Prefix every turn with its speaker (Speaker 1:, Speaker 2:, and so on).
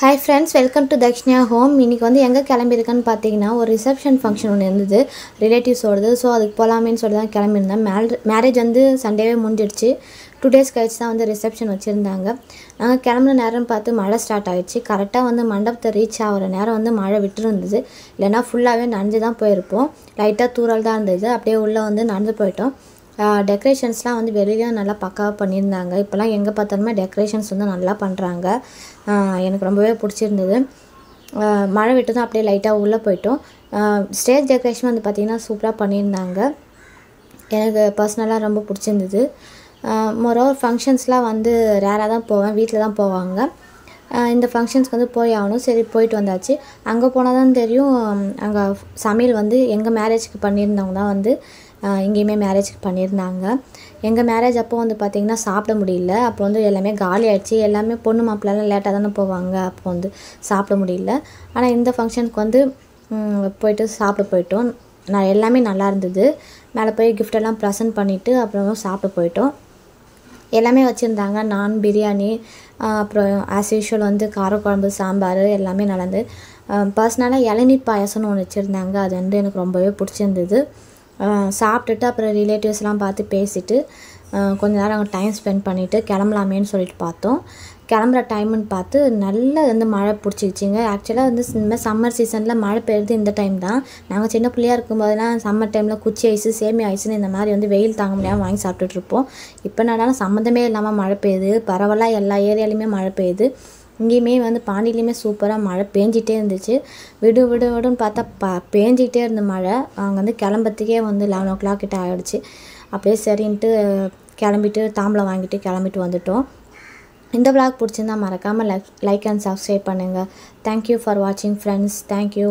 Speaker 1: Hi friends, welcome to Dakshina Home. இன்னைக்கு வந்து எங்க கிளம்பி இருக்கேன்னு பாத்தீங்கன்னா ஒரு ரிசப்ஷன் ஃபங்க்ஷன் ஒன்னு இருந்தது ரிலேட்டிவ்ஸோடது. சோ அதுக்கு போலாமேன்னு சொல்லி தான் கிளம்பி இருந்தேன். மேரேஜ் வந்து சண்டேவே முடிஞ்சிடுச்சு. 2 days கழிச்சு தான் வந்து ரிசப்ஷன் வச்சிருந்தாங்க. நாங்க கிளம்புன நேரம் பார்த்து மழை ஸ்டார்ட் ஆயிடுச்சு. கரெக்ட்டா வந்து மண்டபத்தை ரீச் ஆகுற நேரம் வந்து மழை விட்டுருந்தது. இல்லனா ஃபுல்லாவே நனைஞ்சு தான் போயிருப்போம். லைட்டா தூறல் தான் இருந்தது. அப்படியே உள்ள வந்து நடந்து போய்ட்டோம். டெக்கரேஷன்ஸ்லாம் வந்து வெளியே நல்லா பக்காவா பண்ணியிருந்தாங்க. இப்போலாம் எங்கே பார்த்தாலுமே டெக்கரேஷன்ஸ் வந்து நல்லா பண்ணுறாங்க. எனக்கு ரொம்பவே பிடிச்சிருந்தது. மழை விட்டு தான் அப்படியே லைட்டாக உள்ளே போயிட்டோம். ஸ்டேஜ் டெக்கரேஷன் வந்து பார்த்திங்கன்னா சூப்பராக பண்ணியிருந்தாங்க. எனக்கு பர்சனலாக ரொம்ப பிடிச்சிருந்தது. மொரோவர் ஃபங்க்ஷன்ஸ்லாம் வந்து ரேராக தான் போவேன், வீட்டில் தான் போவாங்க. இந்த ஃபங்க்ஷன்ஸ்க்கு வந்து போய் ஆகணும். சரி போயிட்டு வந்தாச்சு. அங்கே போனால் தான் தெரியும், அங்கே சமையல் வந்து எங்கள் மேரேஜ்க்கு பண்ணியிருந்தவங்க தான் வந்து இங்கேயுமே மேரேஜ்க்கு பண்ணியிருந்தாங்க. எங்கள் மேரேஜ் அப்போ வந்து பார்த்திங்கன்னா சாப்பிட முடியல. அப்போ வந்து எல்லாமே காலி ஆகிடுச்சு. எல்லாமே பொண்ணு மாப்பிள்ளலாம் லேட்டாக தானே போவாங்க. அப்போ வந்து சாப்பிட முடியல. ஆனால் இந்த ஃபங்க்ஷனுக்கு வந்து போயிட்டு சாப்பிட போயிட்டோம். எல்லாமே நல்லா இருந்தது. மேலே போய் கிஃப்டெல்லாம் ப்ரெசென்ட் பண்ணிவிட்டு அப்புறமா சாப்பிட போயிட்டோம். எல்லாமே வச்சுருந்தாங்க. நான் பிரியாணி, அப்புறம் ஆஸ் யூஷுவல் வந்து காரக்குழம்பு, சாம்பார் எல்லாமே நடந்து. பர்சனலாக இளநீர் பாயாசம்னு ஒன்று வச்சுருந்தாங்க. அது வந்து எனக்கு ரொம்பவே பிடிச்சிருந்தது. சாப்பிட்டுட்டு அப்புறம் ரிலேட்டிவ்ஸ்லாம் பார்த்து பேசிவிட்டு கொஞ்ச நேரம் அங்கே டைம் ஸ்பெண்ட் பண்ணிவிட்டு கிளம்பலாமேன்னு சொல்லிட்டு பார்த்தோம். கிளம்புற டைமுன்னு பார்த்து நல்லா வந்து மழை பிடிச்சிக்கிச்சிங்க. ஆக்சுவலாக வந்து இந்த சம்மர் சீசனில் மழை பெய்யுறது இந்த டைம் தான். நாங்கள் சின்ன பிள்ளையாக இருக்கும்போதெல்லாம் சம்மர் டைமில் குச்சி ஐஸு, சேமி ஐஸுன்னு இந்த மாதிரி வந்து வெயில் தாங்க முடியாமல் வாங்கி சாப்பிட்டுட்ருப்போம். இப்போ என்னடானா சம்மந்தமே இல்லாமல் மழை பெய்யுது. பரவலாக எல்லா ஏரியாலையுமே மழை பெய்யுது. இங்கேயுமே வந்து பாண்டியிலையுமே சூப்பராக மழை பேஞ்சிகிட்டே இருந்துச்சு. விடுன்னு பார்த்தா பேஞ்சிக்கிட்டே இருந்த மழை. அங்கே வந்து கிளம்புறதுக்கே வந்து 11 o'clock கிட்ட ஆகிடுச்சு. அப்படியே சரின்ட்டு கிளம்பிட்டு தாம்பலம் வாங்கிட்டு கிளம்பிட்டு வந்துட்டோம். இந்த vlog பிடிச்சிருந்தா மறக்காமல் லைக் அண்ட் சப்ஸ்கிரைப் பண்ணுங்கள். தேங்க்யூ ஃபார் வாட்சிங் ஃப்ரெண்ட்ஸ். தேங்க்யூ.